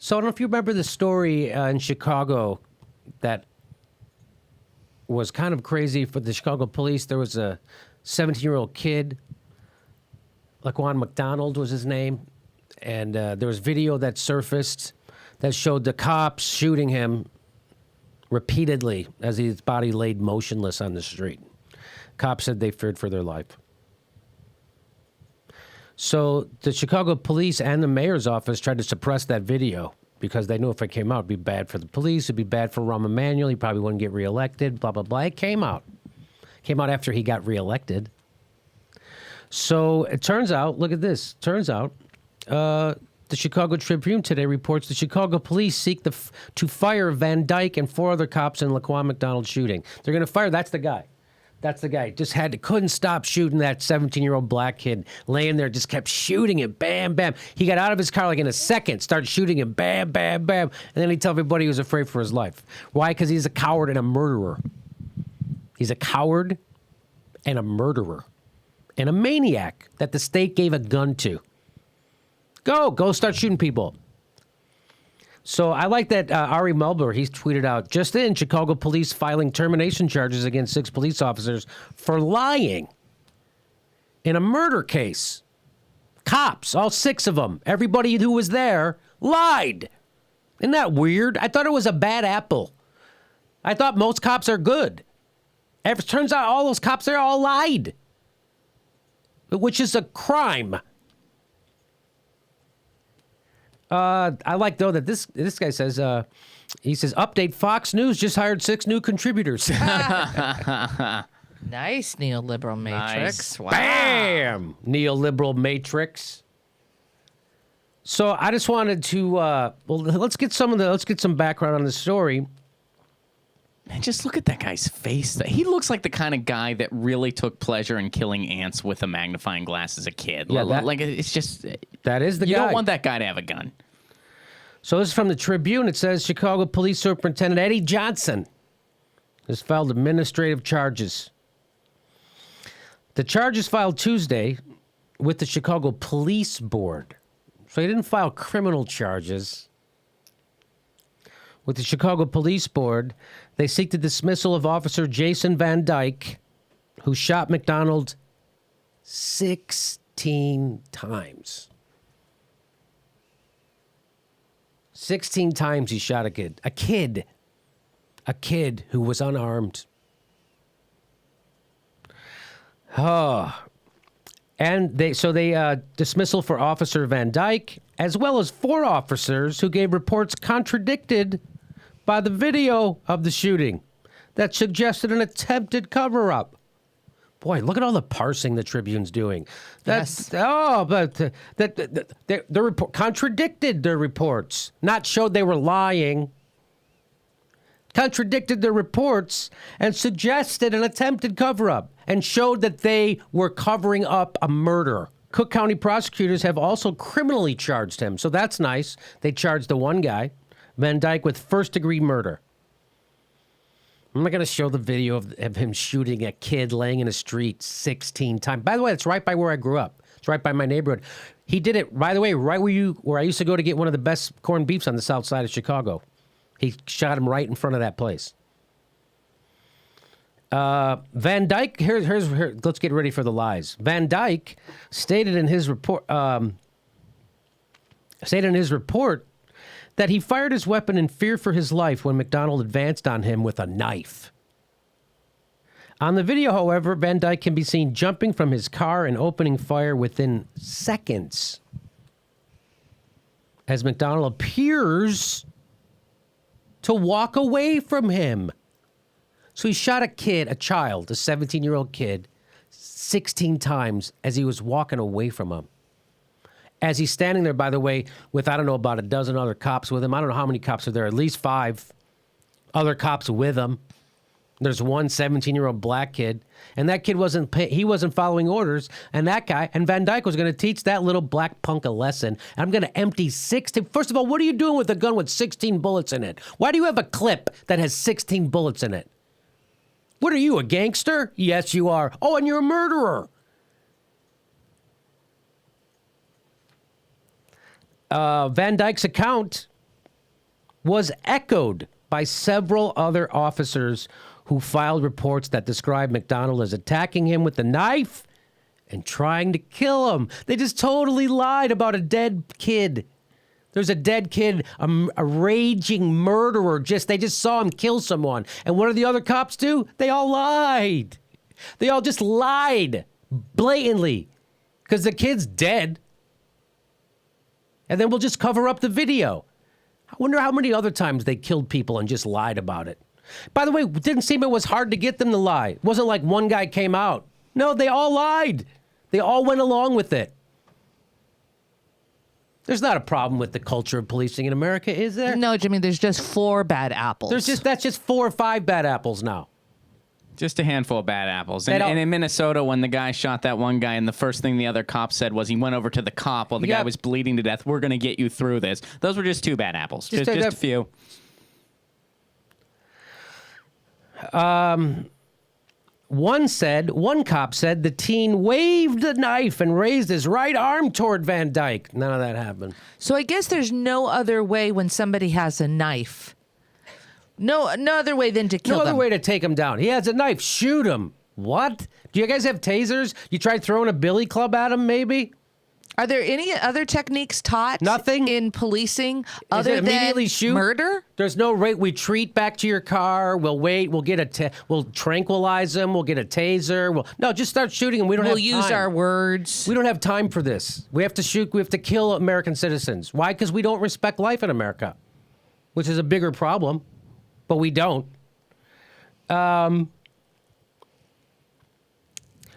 So I don't know if you remember the story in Chicago that was kind of crazy for the Chicago police. There was a 17-year-old kid, Laquan McDonald was his name, and there was video that surfaced that showed the cops shooting him repeatedly as his body laid motionless on the street. Cops said they feared for their life. So the Chicago police and the mayor's office tried to suppress that video because they knew if it came out, it'd be bad for the police, it'd be bad for Rahm Emanuel, he probably wouldn't get reelected, blah, blah, blah. It came out. Came out after he got reelected. So it turns out, look at this, the Chicago Tribune today reports the Chicago police seek to fire Van Dyke and 4 other cops in Laquan McDonald shooting. They're going to fire, that's the guy. That's the guy. Just couldn't stop shooting that 17-year-old black kid laying there, just kept shooting him. Bam, bam. He got out of his car like in a second, started shooting him. Bam, bam, bam. And then he told everybody he was afraid for his life. Why? Because he's a coward and a murderer. He's a coward and a murderer and a maniac that the state gave a gun to. Go start shooting people. So I like that Ari Melber, he's tweeted out, just in, Chicago police filing termination charges against 6 police officers for lying in a murder case. Cops, all 6 of them, everybody who was there, lied. Isn't that weird? I thought it was a bad apple. I thought most cops are good. It turns out all those cops there all lied, which is a crime. I like, though, that this guy says, he says, update, Fox News just hired 6 new contributors. Nice, neoliberal matrix. Nice. Wow. Bam! Neoliberal matrix. So I just wanted to, let's get some background on the story. Man, just look at that guy's face. He looks like the kind of guy that really took pleasure in killing ants with a magnifying glass as a kid. Yeah, it's just... That is the guy. You don't want that guy to have a gun. So this is from the Tribune. It says Chicago Police Superintendent Eddie Johnson has filed administrative charges. The charges filed Tuesday with the Chicago Police Board. So he didn't file criminal charges. With the Chicago Police Board, they seek the dismissal of Officer Jason Van Dyke, who shot McDonald 16 times. 16 times he shot a kid. A kid who was unarmed. Oh. And they dismissal for Officer Van Dyke, as well as 4 officers who gave reports contradicted by the video of the shooting that suggested an attempted cover-up. Boy, look at all the parsing the Tribune's doing. Yes. But the report contradicted their reports, not showed they were lying. Contradicted their reports and suggested an attempted cover-up and showed that they were covering up a murder. Cook County prosecutors have also criminally charged him, so that's nice. They charged the one guy, Van Dyke, with first-degree murder. I'm not going to show the video of him shooting a kid laying in a street 16 times. By the way, it's right by where I grew up. It's right by my neighborhood. He did it, by the way, right where I used to go to get one of the best corned beefs on the south side of Chicago. He shot him right in front of that place. Van Dyke, here, let's get ready for the lies. Van Dyke stated in his report that he fired his weapon in fear for his life when McDonald advanced on him with a knife. On the video, however, Van Dyke can be seen jumping from his car and opening fire within seconds as McDonald appears to walk away from him. So he shot a 17-year-old kid, 16 times as he was walking away from him. As he's standing there, by the way, with, I don't know, about a dozen other cops with him. I don't know how many cops are there, at least 5 other cops with him. There's one 17-year-old black kid, and that kid wasn't following orders, and Van Dyke was going to teach that little black punk a lesson. I'm going to empty 16. First of all, what are you doing with a gun with 16 bullets in it? Why do you have a clip that has 16 bullets in it? What are you, a gangster? Yes, you are. Oh, and you're a murderer. Van Dyke's account was echoed by several other officers who filed reports that described McDonald as attacking him with a knife and trying to kill him. They just totally lied about a dead kid. There's a dead kid, a raging murderer. They just saw him kill someone. And what did the other cops do? They all lied. They all just lied blatantly because the kid's dead. And then we'll just cover up the video. I wonder how many other times they killed people and just lied about it. By the way, it didn't seem it was hard to get them to lie. It wasn't like one guy came out. No, they all lied. They all went along with it. There's not a problem with the culture of policing in America, is there? No, Jimmy, there's just 4 bad apples. That's just 4 or 5 bad apples now. Just a handful of bad apples. And in Minnesota, when the guy shot that one guy, and the first thing the other cop said was he went over to the cop while the guy was bleeding to death. We're going to get you through this. Those were just 2 bad apples. Just a few. One cop said the teen waved a knife and raised his right arm toward Van Dyke. None of that happened. So I guess there's no other way when somebody has a knife. No other way than to kill them. No other way to take him down. He has a knife. Shoot him. What? Do you guys have tasers? You tried throwing a billy club at him, maybe? Are there any other techniques taught Nothing? in policing other than immediately shoot? Murder? There's no retreat back to your car. We'll wait. We'll get we'll tranquilize them. We'll get a taser. No, just start shooting them. We don't have time. We'll use our words. We don't have time for this. We have to shoot. We have to kill American citizens. Why? Because we don't respect life in America, which is a bigger problem. But we don't.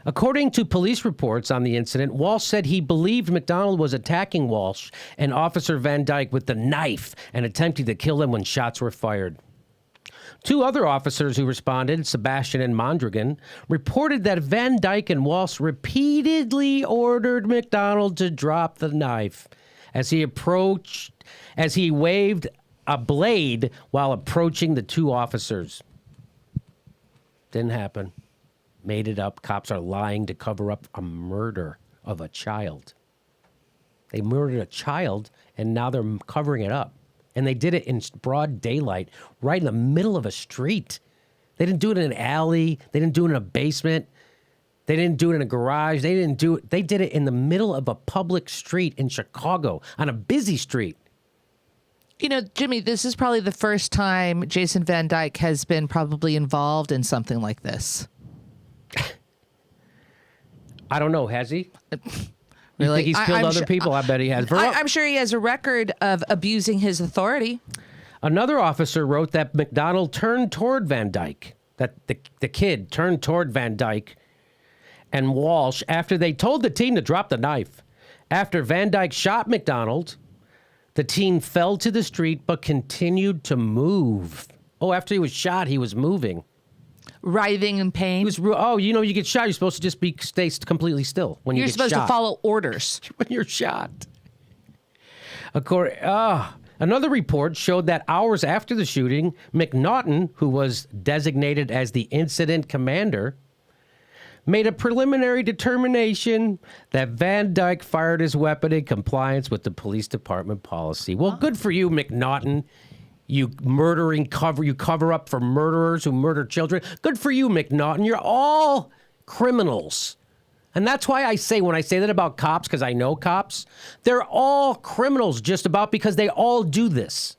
According to police reports on the incident, Walsh said he believed McDonald was attacking Walsh and Officer Van Dyke with the knife and attempting to kill him when shots were fired. 2 other officers who responded, Sebastian and Mondragon, reported that Van Dyke and Walsh repeatedly ordered McDonald to drop the knife as he waved a blade while approaching the 2 officers. Didn't happen. Made it up. Cops are lying to cover up a murder of a child. They murdered a child, and now they're covering it up. And they did it in broad daylight, right in the middle of a street. They didn't do it in an alley. They didn't do it in a basement. They didn't do it in a garage. They did it in the middle of a public street in Chicago, on a busy street. You know, Jimmy, this is probably the first time Jason Van Dyke has been probably involved in something like this. I don't know. Has he? Really? You think he's killed other people? I bet he has. I'm sure he has a record of abusing his authority. Another officer wrote that McDonald turned toward Van Dyke, that the kid turned toward Van Dyke and Walsh after they told the teen to drop the knife. After Van Dyke shot McDonald, the teen fell to the street but continued to move. Oh, after he was shot, he was moving. Writhing in pain. He was, you get shot, you're supposed to just stay completely still when you get shot. You're supposed to follow orders. When you're shot. Another report showed that hours after the shooting, McNaughton, who was designated as the incident commander, made a preliminary determination that Van Dyke fired his weapon in compliance with the police department policy. Well, good for you, McNaughton. You cover up for murderers who murder children. Good for you, McNaughton. You're all criminals. And that's why I say, when I say that about cops, because I know cops, they're all criminals just about because they all do this.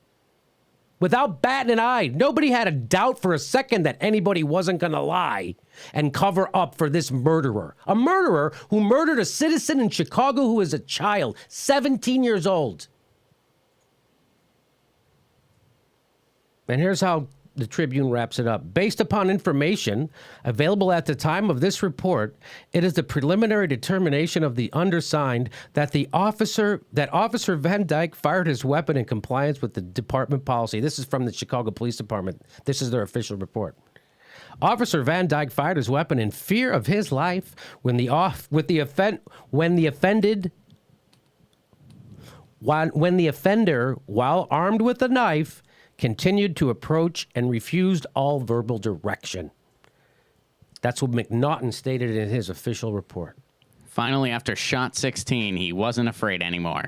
Without batting an eye, nobody had a doubt for a second that anybody wasn't going to lie and cover up for this murderer. A murderer who murdered a citizen in Chicago who was a child, 17 years old. And here's how the Tribune wraps it up. Based upon information available at the time of this report, it is the preliminary determination of the undersigned that Officer Van Dyke fired his weapon in compliance with the department policy. This is from the Chicago Police Department. This is their official report. Officer Van Dyke fired his weapon in fear of his life when the offender, while armed with a knife, continued to approach and refused all verbal direction. That's what McNaughton stated in his official report. Finally, after shot 16, he wasn't afraid anymore.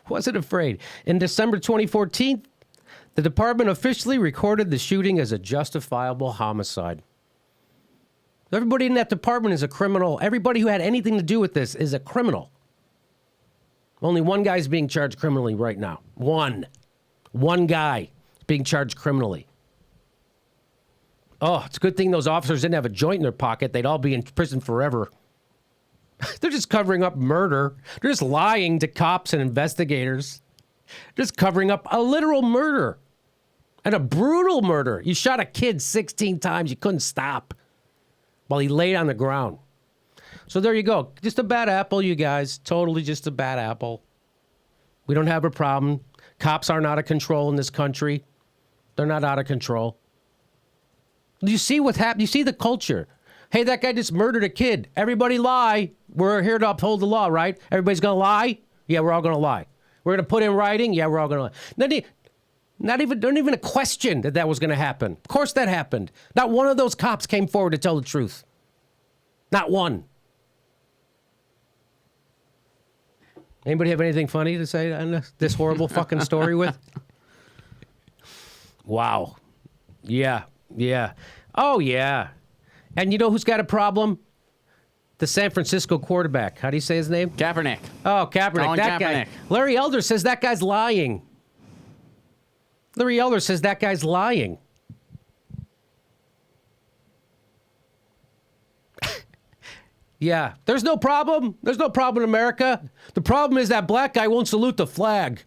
Wasn't afraid. In December 2014, The department officially recorded the shooting as a justifiable homicide. Everybody in that department is a criminal. Everybody who had anything to do with this is a criminal. Only one guy's being charged criminally right now. One guy is being charged criminally. Oh, it's a good thing those officers didn't have a joint in their pocket. They'd all be in prison forever. They're just covering up murder. They're just lying to cops and investigators. Just covering up a literal murder. And a brutal murder. You shot a kid 16 times. You couldn't stop while he laid on the ground. So there you go. Just a bad apple, you guys. Totally just a bad apple. We don't have a problem. Cops aren't out of control in this country. They're not out of control. You see what happened? You see the culture. Hey, that guy just murdered a kid. Everybody lie. We're here to uphold the law, right? Everybody's going to lie? Yeah, we're all going to lie. We're going to put in writing? Yeah, we're all going to lie. Not even a question that was going to happen. Of course that happened. Not one of those cops came forward to tell the truth. Not one. Anybody have anything funny to say on this horrible fucking story with? Wow. Yeah. Oh, yeah. And you know who's got a problem? The San Francisco quarterback. How do you say his name? Kaepernick. Oh, Kaepernick. Colin That Kaepernick. guy. Larry Elder says that guy's lying. Larry Elder says that guy's lying. Yeah. There's no problem. There's no problem in America. The problem is that black guy won't salute the flag.